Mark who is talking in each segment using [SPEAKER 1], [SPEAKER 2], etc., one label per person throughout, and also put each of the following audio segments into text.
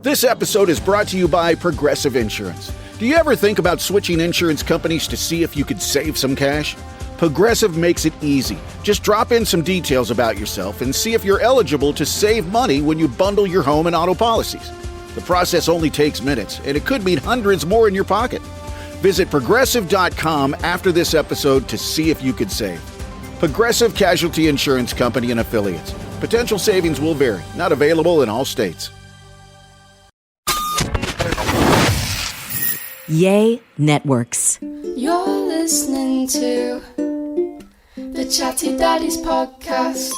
[SPEAKER 1] This episode is brought to you by Progressive Insurance. Do you ever think about switching insurance companies to see if you could save some cash? Progressive makes it easy. Just drop in some details about yourself and see if you're eligible to save money when you bundle your home and auto policies. The process only takes minutes, and it could mean hundreds more in your pocket. Visit Progressive.com after this episode to see if you could save. Progressive Casualty Insurance Company and Affiliates. Potential savings will vary. Not available in all states.
[SPEAKER 2] Yay Networks.
[SPEAKER 3] You're listening to the Chatty Daddies podcast.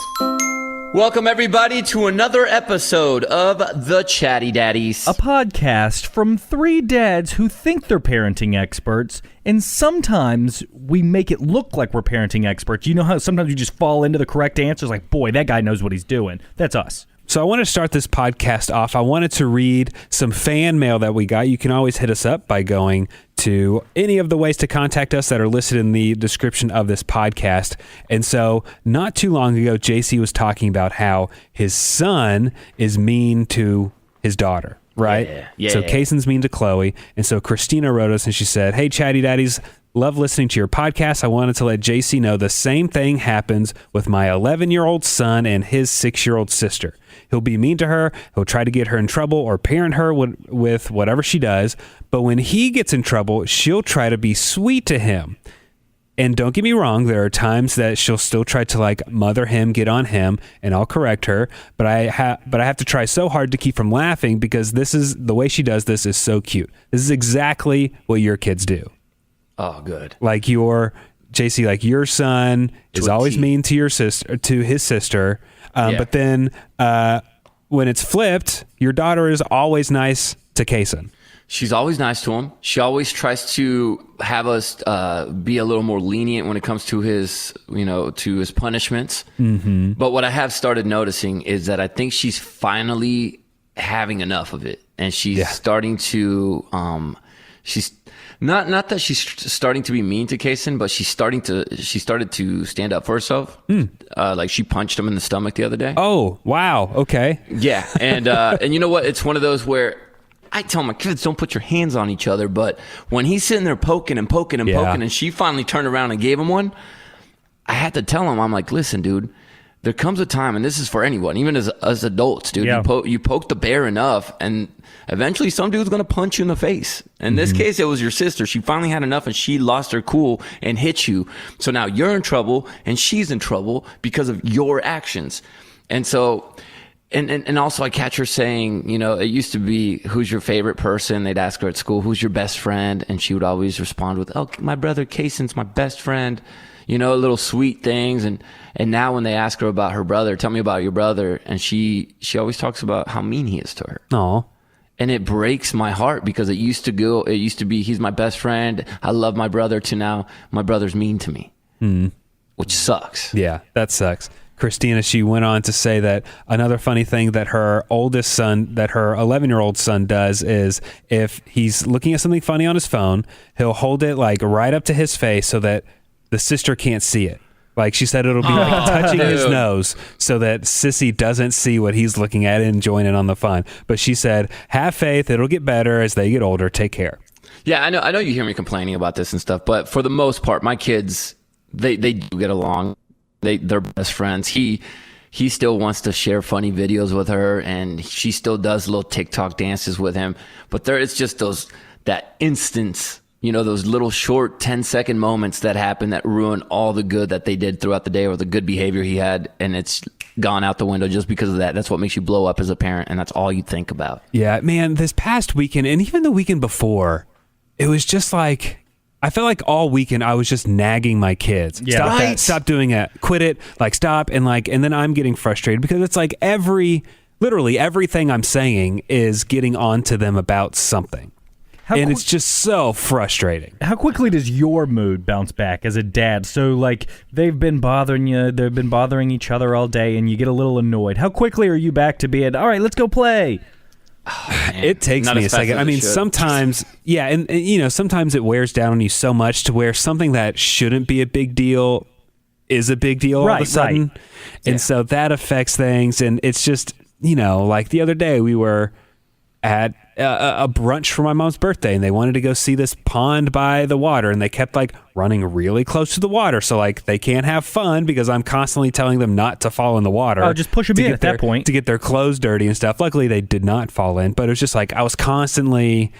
[SPEAKER 4] Welcome, everybody, to another episode of The Chatty Daddies.
[SPEAKER 5] A podcast from three dads who think they're parenting experts, and sometimes we make it look like we're parenting experts. You know how sometimes you just fall into the correct answers, like, boy, that guy knows what he's doing. That's us.
[SPEAKER 6] So I want to start this podcast off. I wanted to read some fan mail that we got. You can always hit us up by going to any of the ways to contact us that are listed in the description of this podcast. And so not too long ago, JC was talking about how his son is mean to his daughter, right?
[SPEAKER 4] Yeah.
[SPEAKER 6] So Kaysen's mean to Chloe. And so Christina wrote us and she said, "Hey, Chatty Daddies, love listening to your podcast. I wanted to let JC know the same thing happens with my 11-year-old son and his 6-year-old sister. He'll be mean to her. He'll try to get her in trouble or parent her with whatever she does. But when he gets in trouble, she'll try to be sweet to him. And don't get me wrong, there are times that she'll still try to like mother him, get on him, and I'll correct her. But I have to try so hard to keep from laughing because this is the way she does this is so cute. This is exactly what your kids do.
[SPEAKER 4] Oh, good.
[SPEAKER 6] Like JC, like your son is always mean to your sister, to his sister. But then when it's flipped, your daughter is always nice to Kaysen.
[SPEAKER 4] She's always nice to him. She always tries to have us be a little more lenient when it comes to his, to his punishments. Mm-hmm. But what I have started noticing is that I think she's finally having enough of it, and she's starting to. She's not that she's starting to be mean to Kaysen, but she started to stand up for herself. Like she punched him in the stomach the other day.
[SPEAKER 6] Oh, wow. Okay.
[SPEAKER 4] Yeah. And and you know what? It's one of those where I tell my kids, don't put your hands on each other. But when he's sitting there poking and poking and poking, and she finally turned around and gave him one, I had to tell him, I'm like, listen, dude, there comes a time, and this is for anyone, even as adults, dude, you poke the bear enough, and eventually some dude's going to punch you in the face. In this case, it was your sister. She finally had enough, and she lost her cool and hit you. So now you're in trouble, and she's in trouble because of your actions. And so, and also I catch her saying, it used to be, who's your favorite person? They'd ask her at school, who's your best friend? And she would always respond with, oh, my brother Kaysen's my best friend. Little sweet things. And now when they ask her about her brother, tell me about your brother. And she always talks about how mean he is to her.
[SPEAKER 6] Aw.
[SPEAKER 4] And it breaks my heart because it used to be, he's my best friend, I love my brother, to now my brother's mean to me, which sucks.
[SPEAKER 6] Yeah, that sucks. Christina, she went on to say that another funny thing that her oldest son, that her 11-year-old son does is if he's looking at something funny on his phone, he'll hold it like right up to his face so that the sister can't see it. Like she said, it'll be like touching his nose so that Sissy doesn't see what he's looking at and join in on the fun. But she said, have faith. It'll get better as they get older. Take care.
[SPEAKER 4] Yeah, I know you hear me complaining about this and stuff, but for the most part, my kids, they do get along. They're best friends. He still wants to share funny videos with her, and she still does little TikTok dances with him. But it's just that instance, those little short 10-second moments that happen that ruin all the good that they did throughout the day or the good behavior he had, and it's gone out the window just because of that. That's what makes you blow up as a parent, and that's all you think about.
[SPEAKER 6] Yeah, man, this past weekend, and even the weekend before, it was just like, I felt like all weekend I was just nagging my kids.
[SPEAKER 5] Yeah.
[SPEAKER 6] Stop that. Stop doing it. Quit it. Like, stop. And then I'm getting frustrated because it's like literally everything I'm saying is getting on to them about something. It's just so frustrating.
[SPEAKER 5] How quickly does your mood bounce back as a dad? So, like, they've been bothering you, they've been bothering each other all day, and you get a little annoyed. How quickly are you back to being, all right, let's go play?
[SPEAKER 4] Oh,
[SPEAKER 6] it takes me a second. I mean, sometimes, and sometimes it wears down on you so much to where something that shouldn't be a big deal is a big deal all of a sudden. Right. And so that affects things. And it's just, like the other day we were at a brunch for my mom's birthday, and they wanted to go see this pond by the water, and they kept like running really close to the water, so like they can't have fun because I'm constantly telling them not to fall in the water.
[SPEAKER 5] Oh, just push them in at that point
[SPEAKER 6] to get their clothes dirty and stuff. Luckily, they did not fall in, but it was just like I was constantly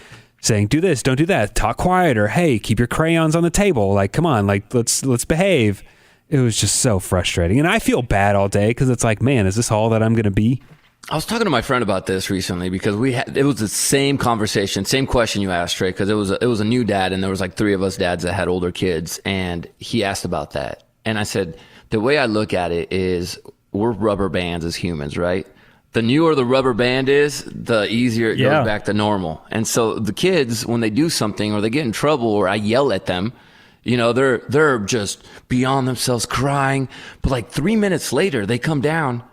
[SPEAKER 6] saying, "Do this, don't do that, talk quieter. Hey, keep your crayons on the table. Like, come on, like let's behave." It was just so frustrating, and I feel bad all day because it's like, man, is this all that I'm going to be?
[SPEAKER 4] I was talking to my friend about this recently because it was the same conversation, same question you asked, Trey, because it was a new dad and there was like 3 of us dads that had older kids, and he asked about that. And I said, the way I look at it is we're rubber bands as humans, right? The newer the rubber band is, the easier it goes back to normal. And so the kids, when they do something or they get in trouble or I yell at them, you know, they're just beyond themselves crying. But like 3 minutes later, they come down.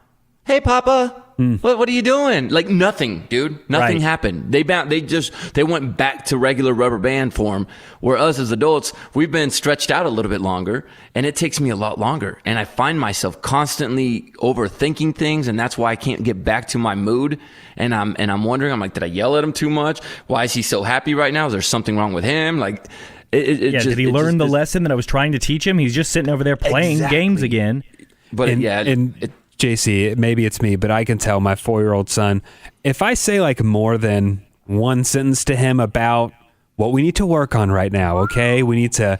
[SPEAKER 4] Hey, Papa. What are you doing? Like nothing, dude. Nothing happened. They went back to regular rubber band form. Where us as adults, we've been stretched out a little bit longer, and it takes me a lot longer. And I find myself constantly overthinking things, and that's why I can't get back to my mood. And I'm wondering, I'm like, did I yell at him too much? Why is he so happy right now? Is there something wrong with him? Like,
[SPEAKER 5] did he learn the lesson that I was trying to teach him? He's just sitting over there playing games again.
[SPEAKER 4] But
[SPEAKER 6] JC, maybe it's me, but I can tell my 4-year-old son, if I say like more than one sentence to him about what we need to work on right now, okay? We need to,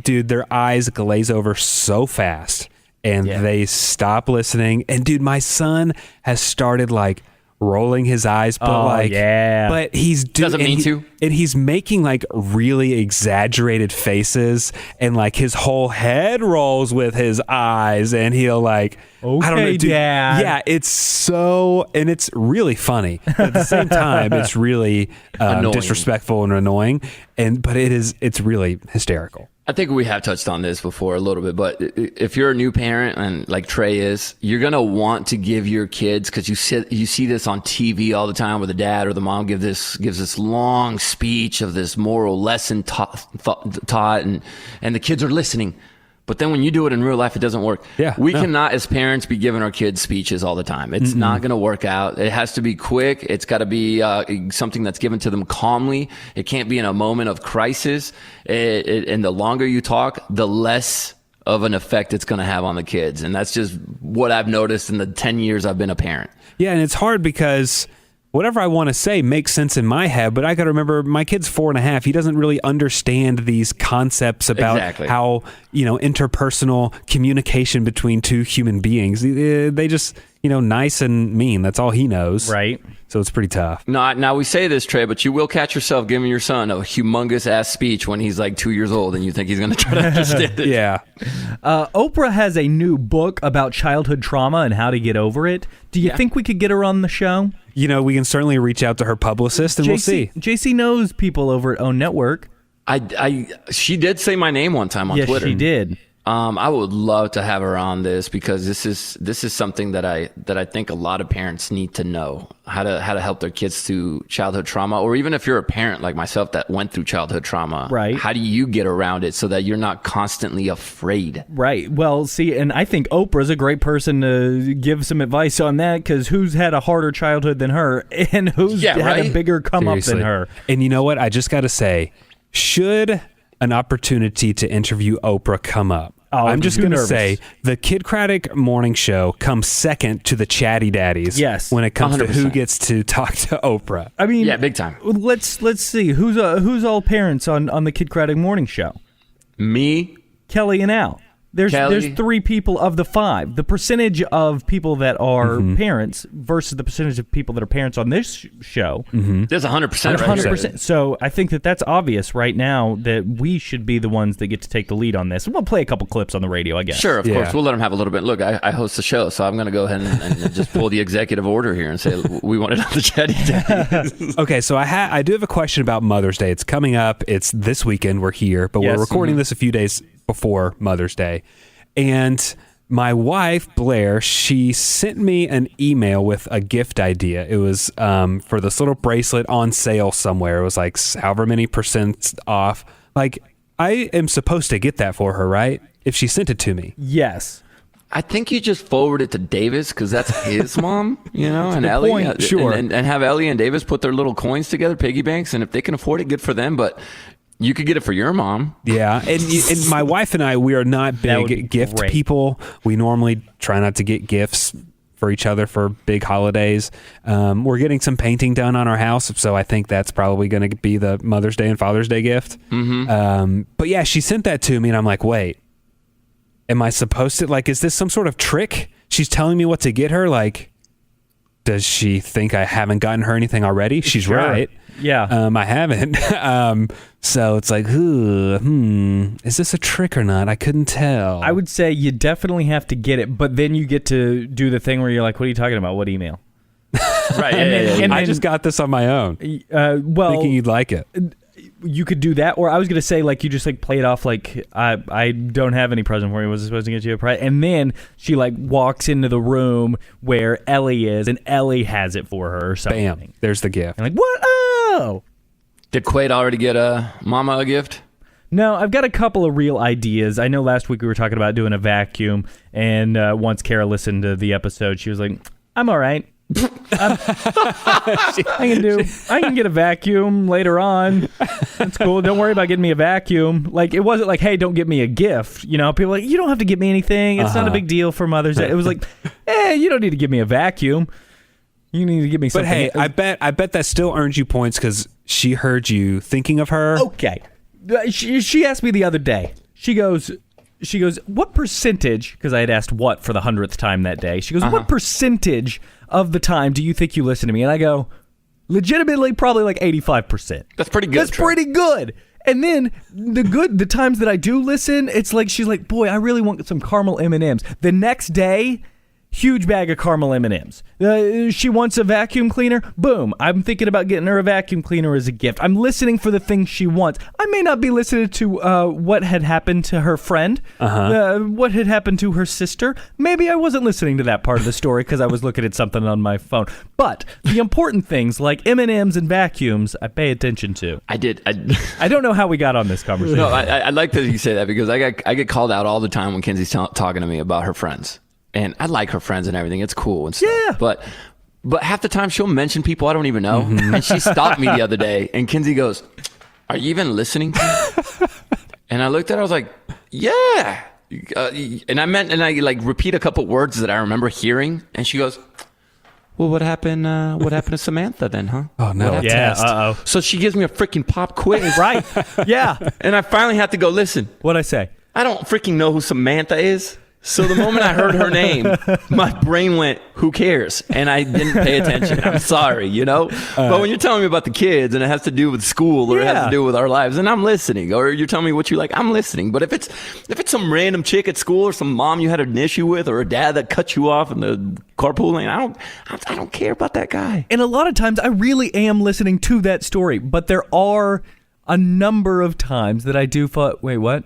[SPEAKER 6] dude, their eyes glaze over so fast and they stop listening. And dude, my son has started like rolling his eyes, but but he's
[SPEAKER 4] doesn't mean to,
[SPEAKER 6] and he's making like really exaggerated faces, and like his whole head rolls with his eyes, and he'll like,
[SPEAKER 5] okay,
[SPEAKER 6] I don't know, dude,
[SPEAKER 5] Dad.
[SPEAKER 6] yeah, and it's really funny, but at the same time, it's really disrespectful and annoying, but it's really hysterical.
[SPEAKER 4] I think we have touched on this before a little bit, but if you're a new parent and like Trey is, you're going to want to give your kids, because you see this on TV all the time where the dad or the mom gives this long speech of this moral lesson taught and the kids are listening. But then when you do it in real life, it doesn't work. We cannot, as parents, be giving our kids speeches all the time. It's not going to work out. It has to be quick. It's got to be something that's given to them calmly. It can't be in a moment of crisis. And the longer you talk, the less of an effect it's going to have on the kids. And that's just what I've noticed in the 10 years I've been a parent.
[SPEAKER 6] Yeah, and it's hard because whatever I want to say makes sense in my head, but I got to remember my kid's 4.5. He doesn't really understand these concepts about how, interpersonal communication between two human beings. They just, nice and mean. That's all he knows.
[SPEAKER 5] Right.
[SPEAKER 6] So it's pretty tough.
[SPEAKER 4] Now we say this, Trey, but you will catch yourself giving your son a humongous ass speech when he's like 2 years old and you think he's going to try to understand it.
[SPEAKER 6] Yeah.
[SPEAKER 5] Oprah has a new book about childhood trauma and how to get over it. Do you think we could get her on the show?
[SPEAKER 6] We can certainly reach out to her publicist and we'll see.
[SPEAKER 5] JC knows people over at OWN Network.
[SPEAKER 4] She did say my name one time on Twitter.
[SPEAKER 5] Yes, she did.
[SPEAKER 4] I would love to have her on this because this is something that I think a lot of parents need to know, how to help their kids through childhood trauma, or even if you're a parent like myself that went through childhood trauma,
[SPEAKER 5] right? How
[SPEAKER 4] do you get around it so that you're not constantly afraid?
[SPEAKER 5] Right. Well, see, and I think Oprah's a great person to give some advice on that, because who's had a harder childhood than her, and who's had a bigger come up than her?
[SPEAKER 6] And you know what? I just got to say, should an opportunity to interview Oprah come up, I'm just going to say the Kid Craddock Morning Show comes second to the Chatty Daddies.
[SPEAKER 5] Yes,
[SPEAKER 6] when it comes 100%. To who gets to talk to Oprah.
[SPEAKER 5] I mean,
[SPEAKER 4] yeah, big time.
[SPEAKER 5] Let's see who's all parents on the Kid Craddock Morning Show.
[SPEAKER 4] Me,
[SPEAKER 5] Kelly, and Al. There's 3 people of the 5. The percentage of people that are parents versus the percentage of people that are parents on this show.
[SPEAKER 4] There's 100%.
[SPEAKER 5] 100%. So I think that's obvious right now that we should be the ones that get to take the lead on this. And we'll play a couple clips on the radio, I guess.
[SPEAKER 4] Sure, of course. We'll let them have a little bit. Look, I host the show, so I'm going to go ahead and just pull the executive order here and say we want it on the Chatty Daddies.
[SPEAKER 6] Okay, so I do have a question about Mother's Day. It's coming up. It's this weekend. We're here, but we're recording this a few days before Mother's Day. And my wife, Blair, she sent me an email with a gift idea. It was for this little bracelet on sale somewhere. It was like however many % off. Like, I am supposed to get that for her, right? If she sent it to me.
[SPEAKER 5] Yes.
[SPEAKER 4] I think you just forward it to Davis because that's his mom, and Ellie.
[SPEAKER 5] point.
[SPEAKER 6] Sure.
[SPEAKER 4] And have Ellie and Davis put their little coins together, piggy banks, and if they can afford it, good for them. But you could get it for your mom.
[SPEAKER 6] Yeah, and my wife and I, we are not
[SPEAKER 5] That would be
[SPEAKER 6] big gift
[SPEAKER 5] great.
[SPEAKER 6] people. We normally try not to get gifts for each other for big holidays. We're getting some painting done on our house, so I think that's probably going to be the Mother's Day and Father's Day gift. Mm-hmm. But yeah, she sent that to me, and I'm like, wait, am I supposed to, like, is this some sort of trick? She's telling me what to get her? Like, does she think I haven't gotten her anything already? She's
[SPEAKER 5] Sure.
[SPEAKER 6] right.
[SPEAKER 5] Yeah.
[SPEAKER 6] I haven't. So it's like, is this a trick or not? I couldn't tell.
[SPEAKER 5] I would say you definitely have to get it, but then you get to do the thing where you're like, what are you talking about? What email?
[SPEAKER 4] Right.
[SPEAKER 5] And
[SPEAKER 6] I
[SPEAKER 5] then-
[SPEAKER 6] just got this on my own,
[SPEAKER 5] Well,
[SPEAKER 6] thinking you'd like it.
[SPEAKER 5] you could do that, or I was gonna say like you just like play it off like I don't have any present for you. Was I supposed to get you a present? And then she like walks into the room where Ellie is, and Ellie has it for her or something.
[SPEAKER 6] Bam. There's the gift.
[SPEAKER 5] And like what? Oh.
[SPEAKER 4] Did Quaid already get Mama a gift?
[SPEAKER 5] No, I've got a couple of real ideas. I know last week we were talking about doing a vacuum, and once Kara listened to the episode, she was like, "I'm all right. I can get a vacuum later on. That's cool. Don't worry about getting me a vacuum." Like, it wasn't like, "Hey, don't get me a gift." People are like, "You don't have to get me anything. It's not a big deal for Mother's Day." It was like, you don't need to give me a vacuum. You need to give me
[SPEAKER 6] But
[SPEAKER 5] something.
[SPEAKER 6] hey, I bet that still earns you points because she heard you thinking of her.
[SPEAKER 5] Okay. She asked me the other day. She goes, what percentage, because I had asked what for the 100th time that day. She goes, what percentage of the time do you think you listen to me? And I go, legitimately, probably like 85%.
[SPEAKER 4] That's pretty good.
[SPEAKER 5] That's
[SPEAKER 4] Trey.
[SPEAKER 5] pretty good. And then the times that I do listen, it's like she's like, boy, I really want some caramel M&Ms. The next day, huge bag of caramel M&Ms. She wants a vacuum cleaner. Boom. I'm thinking about getting her a vacuum cleaner as a gift. I'm listening for the things she wants. I may not be listening to what had happened to her friend, what had happened to her sister. Maybe I wasn't listening to that part of the story because I was looking at something on my phone. But the important things like M&Ms and vacuums, I pay attention to.
[SPEAKER 4] I did.
[SPEAKER 5] I don't know how we got on this conversation.
[SPEAKER 4] No, I like that you say that because I get called out all the time when Kenzie's talking to me about her friends. And I like her friends and everything. It's cool and stuff.
[SPEAKER 5] Yeah.
[SPEAKER 4] But half the time she'll mention people I don't even know. And she stopped me the other day. And Kenzie goes, "Are you even listening to me?" And I looked at her. I was like, "Yeah." And I like repeat a couple words that I remember hearing. And she goes, "Well, what happened? What happened to Samantha then, huh?"
[SPEAKER 6] Oh, no.
[SPEAKER 4] What happened?
[SPEAKER 5] Yeah,
[SPEAKER 6] Test.
[SPEAKER 5] uh-oh.
[SPEAKER 4] So she gives me a freaking pop quiz.
[SPEAKER 5] Right. Yeah.
[SPEAKER 4] And I finally had to go, listen,
[SPEAKER 5] What'd I say?
[SPEAKER 4] I don't freaking know who Samantha is. So the moment I heard her name, my brain went, "Who cares?" And I didn't pay attention. I'm sorry, But when you're telling me about the kids and it has to do with school or it has
[SPEAKER 5] Yeah.
[SPEAKER 4] to do with our lives, and I'm listening, or you're telling me what you like, I'm listening. But if it's some random chick at school or some mom you had an issue with or a dad that cut you off in the carpool lane, I don't care about that guy.
[SPEAKER 5] And a lot of times I really am listening to that story, but there are a number of times that I do thought, wait, what?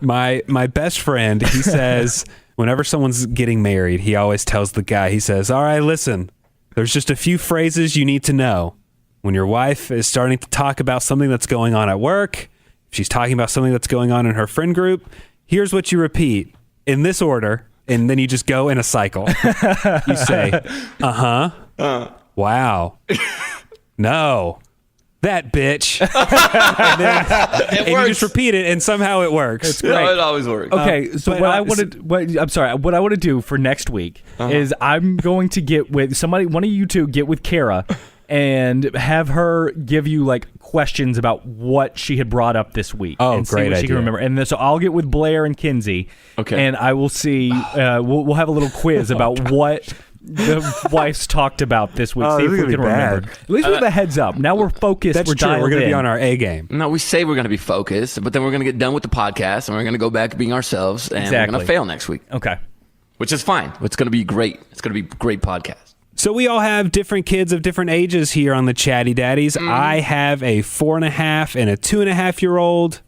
[SPEAKER 6] My best friend, he says, whenever someone's getting married, he always tells the guy, he says, "All right, listen, there's just a few phrases you need to know. When your wife is starting to talk about something that's going on at work, if she's talking about something that's going on in her friend group, here's what you repeat in this order." And then you just go in a cycle. You say, wow, no, that bitch. and you just repeat it, and somehow it works.
[SPEAKER 4] No, it always works.
[SPEAKER 5] Okay, so
[SPEAKER 6] but,
[SPEAKER 5] what I wanted, what I want to do for next week is I'm going to get with somebody, one of you two, get with Kara, and have her give you like questions about what she had brought up this week.
[SPEAKER 6] Oh,
[SPEAKER 5] and see
[SPEAKER 6] great
[SPEAKER 5] what she can
[SPEAKER 6] idea.
[SPEAKER 5] remember. And then, so I'll get with Blair and Kinsey.
[SPEAKER 4] Okay.
[SPEAKER 5] And I will see. We'll have a little quiz about what the wives talked about this week.
[SPEAKER 6] Oh,
[SPEAKER 5] See if
[SPEAKER 6] this is
[SPEAKER 5] we
[SPEAKER 6] gonna
[SPEAKER 5] can
[SPEAKER 6] be bad.
[SPEAKER 5] remember. At least with a heads up. Now we're focused.
[SPEAKER 6] That's
[SPEAKER 5] we're
[SPEAKER 6] true.
[SPEAKER 5] dialed
[SPEAKER 6] We're going to
[SPEAKER 5] in.
[SPEAKER 6] be on our A game.
[SPEAKER 4] No, we say we're going to be focused, but then we're going to get done with the podcast and we're going to go back to being ourselves and we're
[SPEAKER 5] Exactly.
[SPEAKER 4] going to fail next week,
[SPEAKER 5] Okay.
[SPEAKER 4] which is fine. It's going to be great. It's going to be a great podcast.
[SPEAKER 6] So we all have different kids of different ages here on the Chatty Daddies. I have a 4.5 and a 2.5-year-old.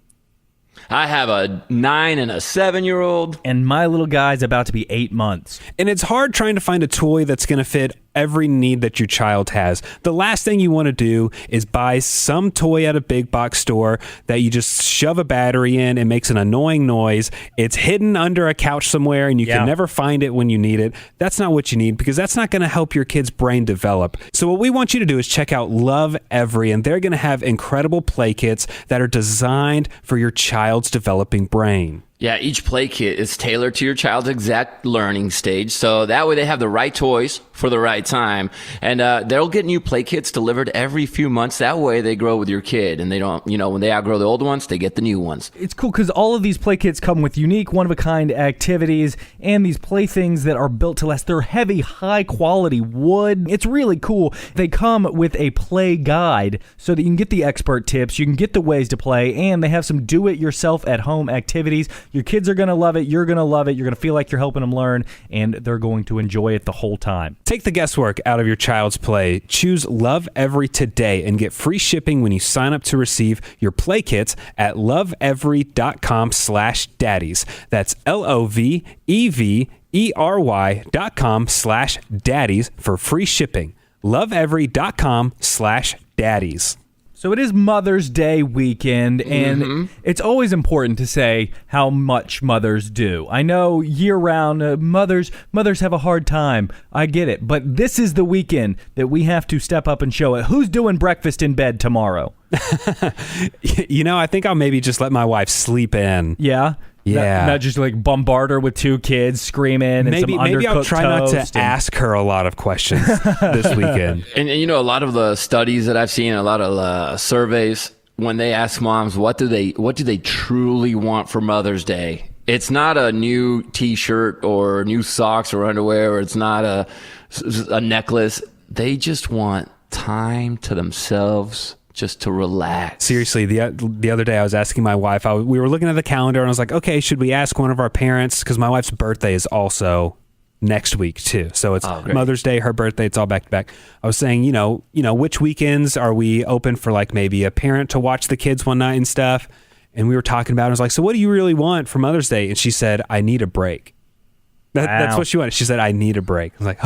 [SPEAKER 4] I have a 9 and a 7-year-old.
[SPEAKER 5] And my little guy's about to be 8 months.
[SPEAKER 6] And it's hard trying to find a toy that's going to fit every need that your child has. The last thing you want to do is buy some toy at a big box store that you just shove a battery in and makes an annoying noise. It's hidden under a couch somewhere and you can never find it when you need it. That's not what you need, because that's not going to help your kid's brain develop. So what we want you to do is check out Lovevery, and they're going to have incredible play kits that are designed for your child's developing brain.
[SPEAKER 4] Yeah, each play kit is tailored to your child's exact learning stage, so that way they have the right toys for the right time. And they'll get new play kits delivered every few months. That way they grow with your kid, and they don't, when they outgrow the old ones, they get the new ones.
[SPEAKER 5] It's cool because all of these play kits come with unique, one-of-a-kind activities and these playthings that are built to last. They're heavy, high-quality wood. It's really cool. They come with a play guide so that you can get the expert tips, you can get the ways to play, and they have some do-it-yourself at-home activities. Your kids are going to love it. You're going to love it. You're going to feel like you're helping them learn, and they're going to enjoy it the whole time.
[SPEAKER 6] Take the guesswork out of your child's play. Choose Lovevery today and get free shipping when you sign up to receive your play kits at lovevery.com/daddies. That's LOVEVERY.com/daddies for free shipping. lovevery.com/daddies.
[SPEAKER 5] So it is Mother's Day weekend, and it's always important to say how much mothers do. I know year-round, mothers have a hard time. I get it. But this is the weekend that we have to step up and show it. Who's doing breakfast in bed tomorrow?
[SPEAKER 6] I think I'll maybe just let my wife sleep in.
[SPEAKER 5] Yeah?
[SPEAKER 6] Yeah.
[SPEAKER 5] Not just like bombard her with 2 kids screaming and
[SPEAKER 6] maybe I'll try not to ask her a lot of questions this weekend.
[SPEAKER 4] And a lot of the studies that I've seen, a lot of surveys, when they ask moms what do they truly want for Mother's Day, it's not a new T-shirt or new socks or underwear, or it's not a necklace. They just want time to themselves, just to relax.
[SPEAKER 6] Seriously, the other day I was asking my wife, we were looking at the calendar and I was like, okay, should we ask one of our parents? Because my wife's birthday is also next week too. So it's Mother's Day, her birthday, it's all back to back. I was saying, which weekends are we open for, like maybe a parent to watch the kids one night and stuff? And we were talking about it. I was like, so what do you really want for Mother's Day? And she said, I need a break. That's what she wanted. She said, I need a break. I was like,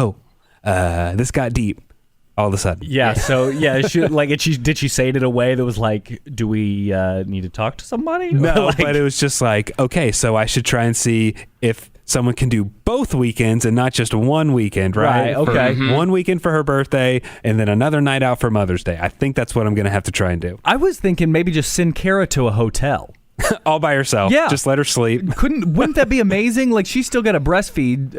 [SPEAKER 6] this got deep. All of a sudden.
[SPEAKER 5] Yeah, so did she say it in a way that was like, do we need to talk to somebody?
[SPEAKER 6] No, but it was just like, okay, so I should try and see if someone can do both weekends and not just one weekend, right?
[SPEAKER 5] Okay.
[SPEAKER 6] One weekend for her birthday and then another night out for Mother's Day. I think that's what I'm going to have to try and do.
[SPEAKER 5] I was thinking maybe just send Kara to a hotel.
[SPEAKER 6] All by herself.
[SPEAKER 5] Yeah.
[SPEAKER 6] Just let her sleep.
[SPEAKER 5] Wouldn't that be amazing? Like, she's still got to breastfeed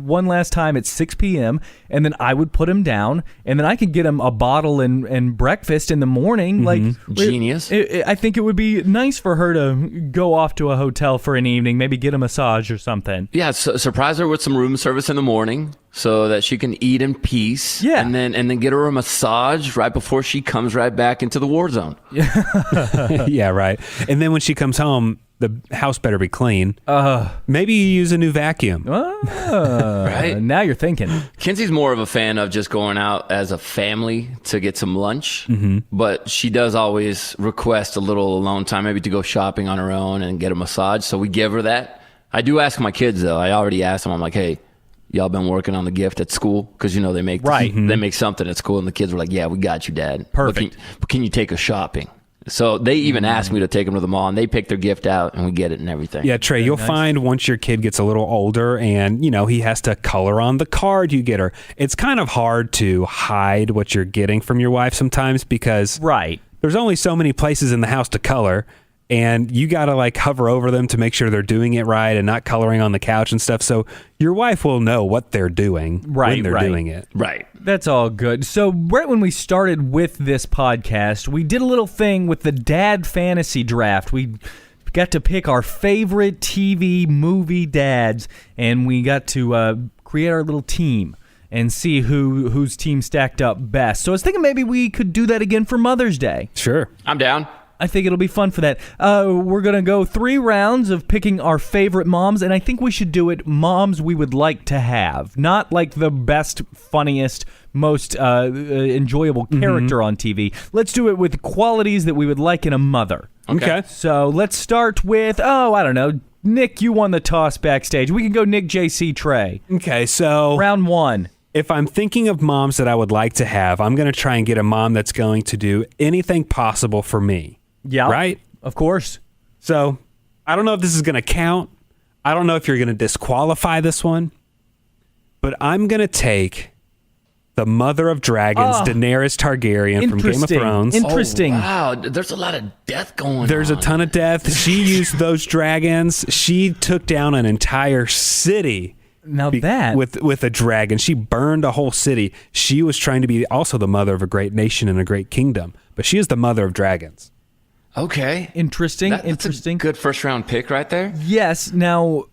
[SPEAKER 5] one last time at 6 p.m., and then I would put him down, and then I could get him a bottle and breakfast in the morning. Like,
[SPEAKER 4] genius.
[SPEAKER 5] I think it would be nice for her to go off to a hotel for an evening, maybe get a massage or something.
[SPEAKER 4] Yeah, surprise her with some room service in the morning so that she can eat in peace.
[SPEAKER 5] Yeah.
[SPEAKER 4] And then get her a massage right before she comes right back into the war zone.
[SPEAKER 6] Yeah, right. And then when she comes home, the house better be clean. Maybe you use a new vacuum.
[SPEAKER 4] Right.
[SPEAKER 5] Now you're thinking.
[SPEAKER 4] Kenzie's more of a fan of just going out as a family to get some lunch, but she does always request a little alone time, maybe to go shopping on her own and get a massage. So we give her that. I do ask my kids, though. I already asked them. I'm like, hey, y'all been working on the gift at school? Because, they make they make something at school, and the kids were like, yeah, we got you, Dad.
[SPEAKER 5] Perfect.
[SPEAKER 4] But can you take us shopping? So they even asked me to take them to the mall, and they pick their gift out, and we get it and everything.
[SPEAKER 6] Yeah, Trey, you'll find once your kid gets a little older and, he has to color on the card you get her, it's kind of hard to hide what you're getting from your wife sometimes because there's only so many places in the house to color. And you got to hover over them to make sure they're doing it right and not coloring on the couch and stuff. So your wife will know what they're doing when they're doing it.
[SPEAKER 4] Right.
[SPEAKER 5] That's all good. So right when we started with this podcast, we did a little thing with the Dad Fantasy Draft. We got to pick our favorite TV movie dads, and we got to create our little team and see whose team stacked up best. So I was thinking maybe we could do that again for Mother's Day.
[SPEAKER 6] Sure.
[SPEAKER 4] I'm down.
[SPEAKER 5] I think it'll be fun for that. We're going to go 3 rounds of picking our favorite moms, and I think we should do it moms we would like to have. Not like the best, funniest, most enjoyable character on TV. Let's do it with qualities that we would like in a mother.
[SPEAKER 6] Okay.
[SPEAKER 5] So let's start with, I don't know, Nick, you won the toss backstage. We can go Nick, JC, Trey.
[SPEAKER 6] Okay, so
[SPEAKER 5] Round 1.
[SPEAKER 6] if I'm thinking of moms that I would like to have, I'm going to try and get a mom that's going to do anything possible for me.
[SPEAKER 5] Yeah.
[SPEAKER 6] Right?
[SPEAKER 5] Of course.
[SPEAKER 6] So I don't know if this is going to count. I don't know if you're going to disqualify this one. But I'm going to take the mother of dragons, Daenerys Targaryen from Game of Thrones.
[SPEAKER 5] Interesting.
[SPEAKER 4] Oh, wow, there's a lot of death going on.
[SPEAKER 6] There's a ton of death. She used those dragons. She took down an entire city.
[SPEAKER 5] Now
[SPEAKER 6] with a dragon. She burned a whole city. She was trying to be also the mother of a great nation and a great kingdom. But she is the mother of dragons.
[SPEAKER 4] Okay.
[SPEAKER 5] Interesting.
[SPEAKER 4] That's a good first round pick right there.
[SPEAKER 5] Yes. Now,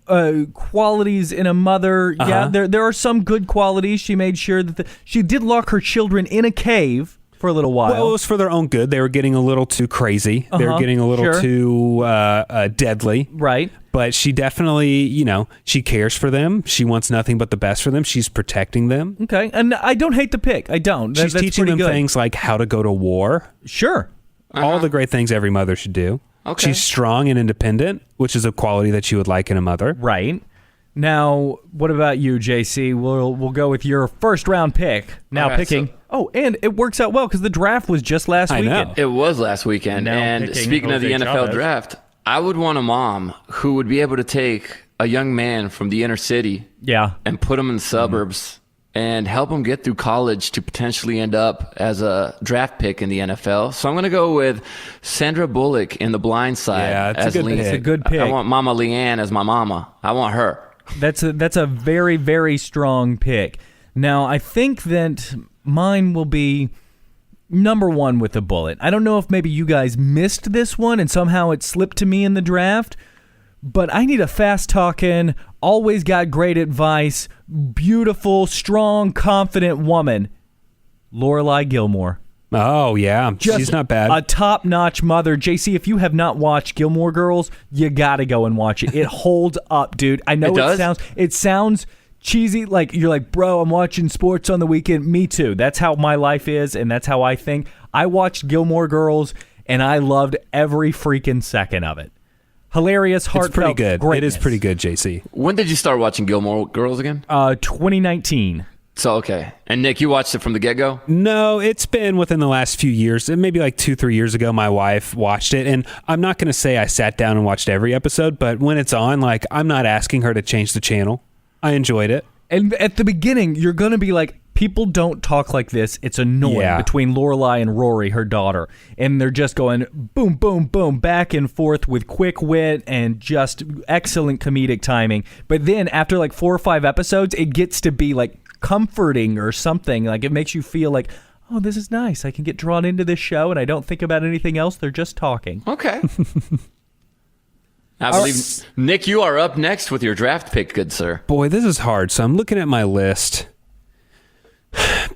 [SPEAKER 5] qualities in a mother. Yeah, there are some good qualities. She made sure that she did lock her children in a cave for a little while.
[SPEAKER 6] Well, it was for their own good. They were getting a little too crazy. They were getting a little too deadly.
[SPEAKER 5] Right.
[SPEAKER 6] But she definitely, she cares for them. She wants nothing but the best for them. She's protecting them.
[SPEAKER 5] Okay. And I don't hate the pick. I don't.
[SPEAKER 6] She's
[SPEAKER 5] That's
[SPEAKER 6] teaching them things like how to go to war.
[SPEAKER 5] Sure.
[SPEAKER 6] All the great things every mother should do.
[SPEAKER 4] Okay.
[SPEAKER 6] She's strong and independent, which is a quality that you would like in a mother.
[SPEAKER 5] Right. Now, what about you, JC? We'll go with your first round pick. Now picking. And it works out well because the draft was just last weekend.
[SPEAKER 6] know.
[SPEAKER 4] It was last weekend.
[SPEAKER 5] Now
[SPEAKER 4] And
[SPEAKER 5] picking
[SPEAKER 4] speaking of the
[SPEAKER 5] Jose
[SPEAKER 4] NFL
[SPEAKER 5] Chavez.
[SPEAKER 4] draft, I would want a mom who would be able to take a young man from the inner city
[SPEAKER 5] Yeah.
[SPEAKER 4] and put him in the suburbs and help him get through college to potentially end up as a draft pick in the NFL. So I'm going to go with Sandra Bullock in The Blind Side.
[SPEAKER 6] Yeah, it's a
[SPEAKER 4] as
[SPEAKER 6] good
[SPEAKER 4] Leanne.
[SPEAKER 6] pick.
[SPEAKER 5] It's a good pick.
[SPEAKER 4] I want Mama Leanne as my mama. I want her.
[SPEAKER 5] That's a very, very strong pick. Now, I think that mine will be number one with a bullet. I don't know if maybe you guys missed this one and somehow it slipped to me in the draft, but I need a fast-talking, always got great advice, beautiful, strong, confident woman. Lorelai Gilmore.
[SPEAKER 6] Oh, yeah. She's not bad.
[SPEAKER 5] A top-notch mother. JC, if you have not watched Gilmore Girls, you got to go and watch it. It holds up, dude. I know it sounds cheesy, like you're like, bro, I'm watching sports on the weekend. Me too. That's how my life is, and that's how I think. I watched Gilmore Girls, and I loved every freaking second of it. Hilarious, heartfelt,
[SPEAKER 6] it's pretty good.
[SPEAKER 5] greatness.
[SPEAKER 6] It is pretty good, JC.
[SPEAKER 4] When did you start watching Gilmore Girls again?
[SPEAKER 5] 2019.
[SPEAKER 4] So, okay. And Nick, you watched it from the get-go?
[SPEAKER 6] No, it's been within the last few years. Maybe like 2-3 years ago, my wife watched it. And I'm not going to say I sat down and watched every episode, but when it's on, like, I'm not asking her to change the channel. I enjoyed it.
[SPEAKER 5] And at the beginning, you're going to be like, people don't talk like this. It's annoying between Lorelai and Rory, her daughter. And they're just going boom, boom, boom, back and forth with quick wit and just excellent comedic timing. But then after like 4 or 5 episodes, it gets to be like comforting or something. Like it makes you feel like, oh, this is nice. I can get drawn into this show and I don't think about anything else. They're just talking.
[SPEAKER 4] Okay. I believe, Nick, you are up next with your draft pick, good sir.
[SPEAKER 6] Boy, this is hard. So I'm looking at my list.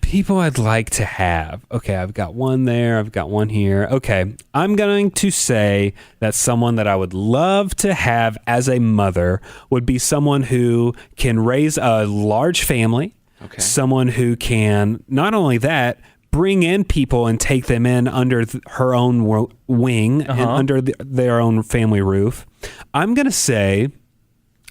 [SPEAKER 6] People I'd like to have. Okay, I've got one there. I've got one here. Okay, I'm going to say that someone that I would love to have as a mother would be someone who can raise a large family.
[SPEAKER 4] Okay.
[SPEAKER 6] Someone who can, not only that, bring in people and take them in under her own wing and under their own family roof. I'm going to say,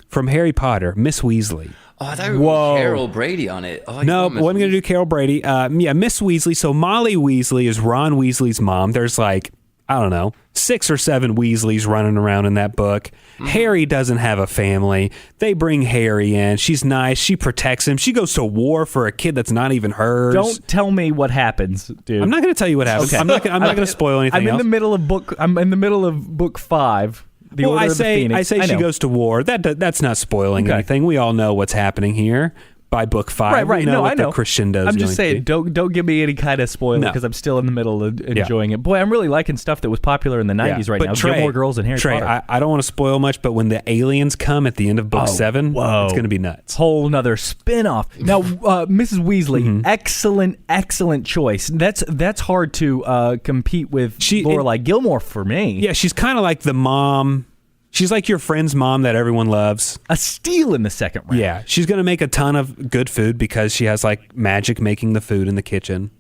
[SPEAKER 6] from Harry Potter, Miss Weasley.
[SPEAKER 4] Oh, I thought you were Carol Brady on it. Oh,
[SPEAKER 6] No, wasn't going to do Carol Brady. Miss Weasley. So Molly Weasley is Ron Weasley's mom. There's like, I don't know, 6 or 7 Weasleys running around in that book. Harry doesn't have a family. They bring Harry in. She's nice. She protects him. She goes to war for a kid that's not even hers.
[SPEAKER 5] Don't tell me what happens, dude.
[SPEAKER 6] I'm not going to tell you what happens.
[SPEAKER 5] Okay.
[SPEAKER 6] I'm not going to spoil anything
[SPEAKER 5] I'm in
[SPEAKER 6] else.
[SPEAKER 5] I'm in the middle of book 5. The Order of the Phoenix.
[SPEAKER 6] I say she goes to war. That's not spoiling anything. We all know what's happening here by book 5.
[SPEAKER 5] Right.
[SPEAKER 6] We know
[SPEAKER 5] No,
[SPEAKER 6] what
[SPEAKER 5] I know.
[SPEAKER 6] the crescendo is
[SPEAKER 5] I'm just
[SPEAKER 6] going
[SPEAKER 5] saying,
[SPEAKER 6] to be.
[SPEAKER 5] don't give me any kind of spoiler because I'm still in the middle of enjoying it. Boy, I'm really liking stuff that was popular in the 90s right
[SPEAKER 6] but
[SPEAKER 5] now.
[SPEAKER 6] Trey,
[SPEAKER 5] Gilmore Girls and Harry Potter.
[SPEAKER 6] I don't want to spoil much, but when the aliens come at the end of book 7, it's going to be nuts.
[SPEAKER 5] Whole nother spin-off. Now, Mrs. Weasley, excellent choice. That's hard to compete with Lorelai Gilmore for me.
[SPEAKER 6] Yeah, she's kind of like the mom. She's like your friend's mom that everyone loves.
[SPEAKER 5] A steal in the second round.
[SPEAKER 6] Yeah, she's going to make a ton of good food because she has like magic making the food in the kitchen.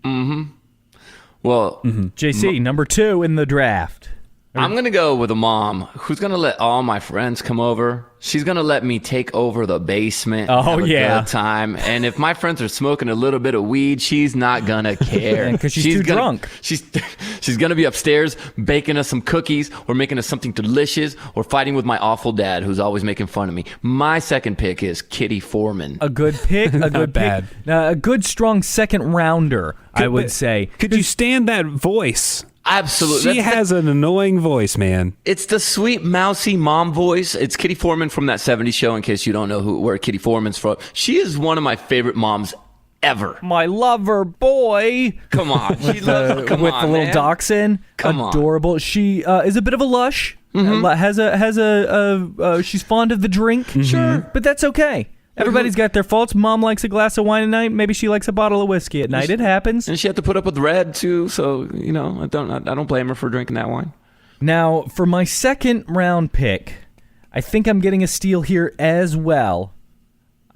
[SPEAKER 4] Well,
[SPEAKER 5] JC, number 2 in the draft.
[SPEAKER 4] I'm going to go with a mom who's going to let all my friends come over. She's going to let me take over the basement.
[SPEAKER 5] Oh,
[SPEAKER 4] have a
[SPEAKER 5] yeah.
[SPEAKER 4] good time. And if my friends are smoking a little bit of weed, she's not going to care.
[SPEAKER 5] Because she's too drunk.
[SPEAKER 4] She's going to be upstairs baking us some cookies or making us something delicious or fighting with my awful dad who's always making fun of me. My second pick is Kitty Foreman.
[SPEAKER 5] A good pick. A good
[SPEAKER 6] bad.
[SPEAKER 5] pick. A good, strong second rounder, I would say.
[SPEAKER 6] Could you stand that voice?
[SPEAKER 4] Absolutely.
[SPEAKER 6] She has an annoying voice, man.
[SPEAKER 4] It's the sweet, mousy mom voice. It's Kitty Foreman from that 70s show, in case you don't know where Kitty Foreman's from. She is one of my favorite moms ever.
[SPEAKER 5] My lover boy.
[SPEAKER 4] Come on. She loves, come
[SPEAKER 5] with
[SPEAKER 4] on,
[SPEAKER 5] the little
[SPEAKER 4] man.
[SPEAKER 5] dachshund.
[SPEAKER 4] Come on.
[SPEAKER 5] Adorable. She is a bit of a lush. She's fond of the drink. Sure. But that's okay. Everybody's got their faults. Mom likes a glass of wine at night. Maybe she likes a bottle of whiskey at night. It happens.
[SPEAKER 4] And she had to put up with red, too. So, you know, I don't blame her for drinking that wine.
[SPEAKER 5] Now, for my second round pick, I think I'm getting a steal here as well.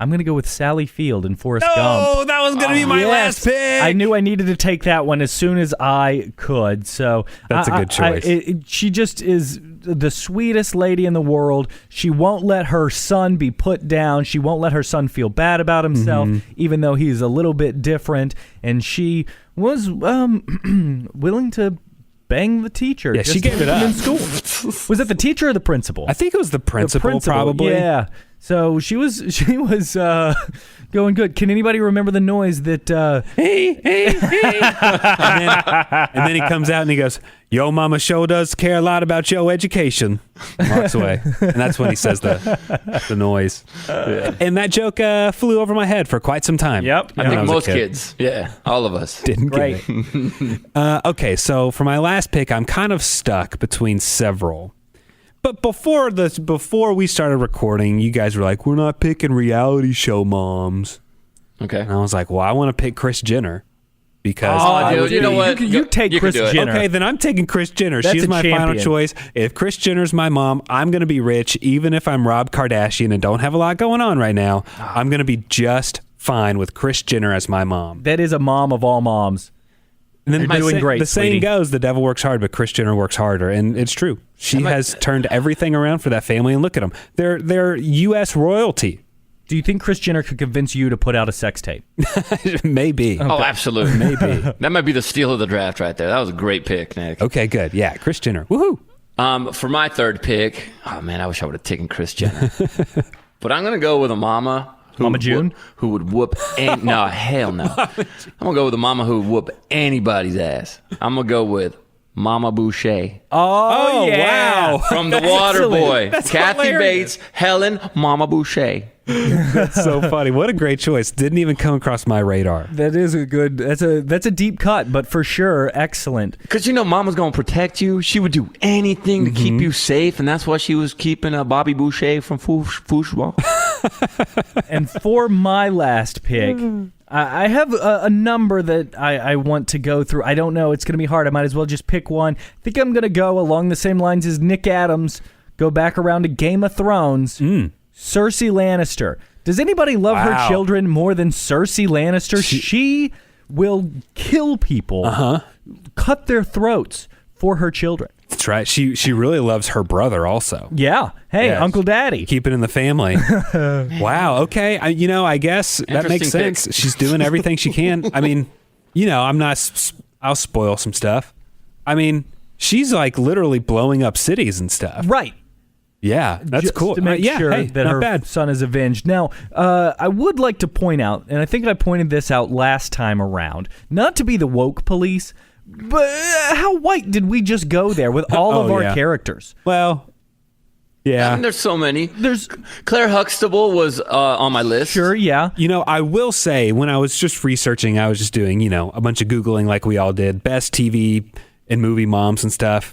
[SPEAKER 5] I'm going to go with Sally Field in Forrest Gump.
[SPEAKER 6] Oh, that was going to be my last pick.
[SPEAKER 5] I knew I needed to take that one as soon as I could. So
[SPEAKER 6] That's a good choice.
[SPEAKER 5] She just is the sweetest lady in the world. She won't let her son be put down. She won't let her son feel bad about himself, even though he's a little bit different. And she was willing to bang the teacher.
[SPEAKER 6] Yeah, she gave it up.
[SPEAKER 5] In school. Was it the teacher or the principal?
[SPEAKER 6] I think it was the principal, probably.
[SPEAKER 5] Yeah. So she was going good. Can anybody remember the noise that?
[SPEAKER 6] Hey. and then he comes out and he goes, "Yo, mama sure does care a lot about your education." Walks away, and that's when he says the noise. Yeah. And that joke flew over my head for quite some time.
[SPEAKER 5] Yep.
[SPEAKER 4] I think most kids. Yeah, all of us.
[SPEAKER 6] Didn't
[SPEAKER 5] Great.
[SPEAKER 6] get it. Okay, so for my last pick, I'm kind of stuck between several. But before we started recording, you guys were like, "We're not picking reality show moms."
[SPEAKER 4] Okay.
[SPEAKER 6] And I was like, "Well, I want to pick Kris Jenner because."
[SPEAKER 4] Dude, you know what?
[SPEAKER 5] You take
[SPEAKER 4] You can
[SPEAKER 5] Kris
[SPEAKER 4] do it.
[SPEAKER 5] Jenner.
[SPEAKER 6] Okay, then I'm taking Kris Jenner.
[SPEAKER 5] That's
[SPEAKER 6] She's
[SPEAKER 5] a
[SPEAKER 6] my final
[SPEAKER 5] champion.
[SPEAKER 6] choice. If Kris Jenner's my mom, I'm going to be rich, even if I'm Rob Kardashian and don't have a lot going on right now. I'm going to be just fine with Kris Jenner as my mom.
[SPEAKER 5] That is a mom of all moms.
[SPEAKER 6] And then
[SPEAKER 5] You're doing great,
[SPEAKER 6] the saying
[SPEAKER 5] sweetie.
[SPEAKER 6] goes, the devil works hard, but Kris Jenner works harder. And it's true. She has turned everything around for that family. And look at them. They're U.S. royalty.
[SPEAKER 5] Do you think Kris Jenner could convince you to put out a sex tape?
[SPEAKER 6] Maybe.
[SPEAKER 4] Oh, absolutely.
[SPEAKER 6] Maybe.
[SPEAKER 4] That might be the steal of the draft right there. That was a great pick, Nick.
[SPEAKER 6] Okay, good. Yeah, Kris Jenner. Woohoo.
[SPEAKER 4] For my third pick, oh man, I wish I would have taken Kris Jenner. But I'm gonna go with a mama.
[SPEAKER 5] Mama June?
[SPEAKER 4] Who would whoop? No, hell no. I'm gonna go with a mama who would whoop anybody's ass. I'm gonna go with Mama Boucher
[SPEAKER 5] Oh,
[SPEAKER 6] wow.
[SPEAKER 4] from The Water Boy.
[SPEAKER 6] That's
[SPEAKER 4] Kathy
[SPEAKER 6] hilarious.
[SPEAKER 4] Bates, Helen, Mama Boucher.
[SPEAKER 6] That's so funny. What a great choice. Didn't even come across my radar.
[SPEAKER 5] That is a good. That's a deep cut, but for sure, excellent.
[SPEAKER 4] Because you know, Mama's gonna protect you. She would do anything to keep you safe, and that's why she was keeping Bobby Boucher from foosball.
[SPEAKER 5] And for my last pick, I have a number that I want to go through. I don't know. It's going to be hard. I might as well just pick one. I think I'm going to go along the same lines as Nick Adams. Go back around to Game of Thrones. Cersei Lannister. Does anybody love her
[SPEAKER 6] Wow.
[SPEAKER 5] children more than Cersei Lannister? She will kill people, cut their throats for her children.
[SPEAKER 6] That's right. She really loves her brother also.
[SPEAKER 5] Yeah. Hey,
[SPEAKER 6] Yes.
[SPEAKER 5] Uncle Daddy.
[SPEAKER 6] Keep it in the family. Wow. Okay. I guess that makes
[SPEAKER 4] Interesting
[SPEAKER 6] sense.
[SPEAKER 4] pick.
[SPEAKER 6] She's doing everything she can. I mean, I'm not. I'll spoil some stuff. I mean, she's like literally blowing up cities and stuff.
[SPEAKER 5] Right.
[SPEAKER 6] Yeah, that's
[SPEAKER 5] Just
[SPEAKER 6] cool.
[SPEAKER 5] to make
[SPEAKER 6] yeah,
[SPEAKER 5] sure
[SPEAKER 6] hey,
[SPEAKER 5] that
[SPEAKER 6] not
[SPEAKER 5] her
[SPEAKER 6] bad.
[SPEAKER 5] son is avenged. Now, I would like to point out, and I think I pointed this out last time around, not to be the woke police, but how white did we just go there with all of
[SPEAKER 6] Oh,
[SPEAKER 5] our
[SPEAKER 6] yeah.
[SPEAKER 5] characters?
[SPEAKER 6] Well, yeah.
[SPEAKER 4] And there's so many.
[SPEAKER 5] There's
[SPEAKER 4] Claire Huxtable was on my list.
[SPEAKER 5] sure, yeah.
[SPEAKER 6] I will say, when I was just researching, I was just doing, a bunch of Googling like we all did, best TV and movie moms and stuff.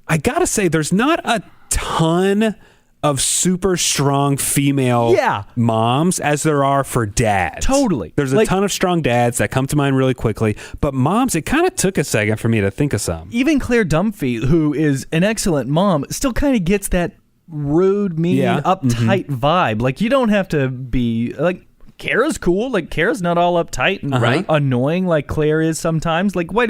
[SPEAKER 6] I gotta say, there's not a ton of super strong female moms as there are for dads.
[SPEAKER 5] Totally.
[SPEAKER 6] There's a ton of strong dads that come to mind really quickly, but moms, it kind of took a second for me to think of some.
[SPEAKER 5] Even Claire Dunphy, who is an excellent mom, still kind of gets that rude, mean, uptight vibe. Like, you don't have to be like Kara's cool. Like, Kara's not all uptight and
[SPEAKER 4] Right.
[SPEAKER 5] annoying like Claire is sometimes. Like, why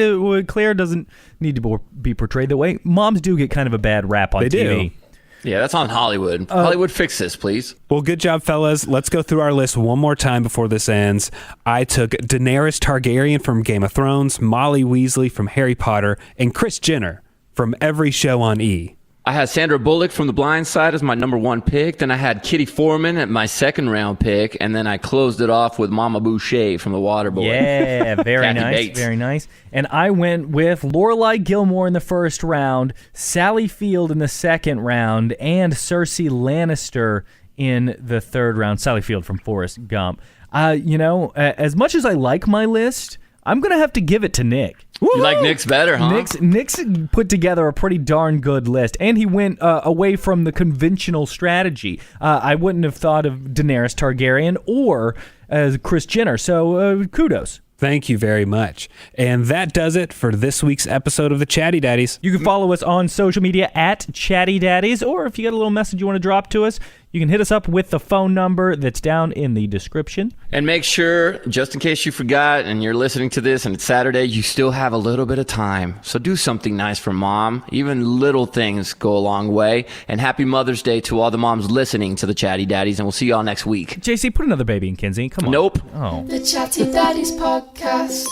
[SPEAKER 5] Claire doesn't need to be portrayed that way. Moms do get kind of a bad rap on
[SPEAKER 6] They
[SPEAKER 5] TV.
[SPEAKER 6] do.
[SPEAKER 4] Yeah, that's on Hollywood. Hollywood, fix this, please.
[SPEAKER 6] Well, good job, fellas. Let's go through our list one more time before this ends. I took Daenerys Targaryen from Game of Thrones, Molly Weasley from Harry Potter, and Kris Jenner from every show on E!
[SPEAKER 4] I had Sandra Bullock from The Blind Side as my number 1 pick. Then I had Kitty Foreman at my 2nd round pick. And then I closed it off with Mama Boucher from The Waterboy.
[SPEAKER 5] Yeah, very
[SPEAKER 4] Kathy
[SPEAKER 5] nice,
[SPEAKER 4] Bates.
[SPEAKER 5] very nice. And I went with Lorelai Gilmore in the 1st round, Sally Field in the 2nd round, and Cersei Lannister in the 3rd round. Sally Field from Forrest Gump. As much as I like my list, I'm going to have to give it to Nick.
[SPEAKER 4] You like Nick's better, huh?
[SPEAKER 5] Nick's put together a pretty darn good list, and he went away from the conventional strategy. I wouldn't have thought of Daenerys Targaryen or Kris Jenner, so kudos.
[SPEAKER 6] Thank you very much. And that does it for this week's episode of the Chatty Daddies.
[SPEAKER 5] You can follow us on social media at Chatty Daddies, or if you got a little message you want to drop to us, you can hit us up with the phone number that's down in the description.
[SPEAKER 4] And make sure, just in case you forgot and you're listening to this and it's Saturday, you still have a little bit of time. So do something nice for Mom. Even little things go a long way. And happy Mother's Day to all the moms listening to the Chatty Daddies. And we'll see y'all next week.
[SPEAKER 5] JC, put another baby in Kinsey. Come on.
[SPEAKER 4] Nope.
[SPEAKER 5] Oh.
[SPEAKER 3] The Chatty Daddies Podcast.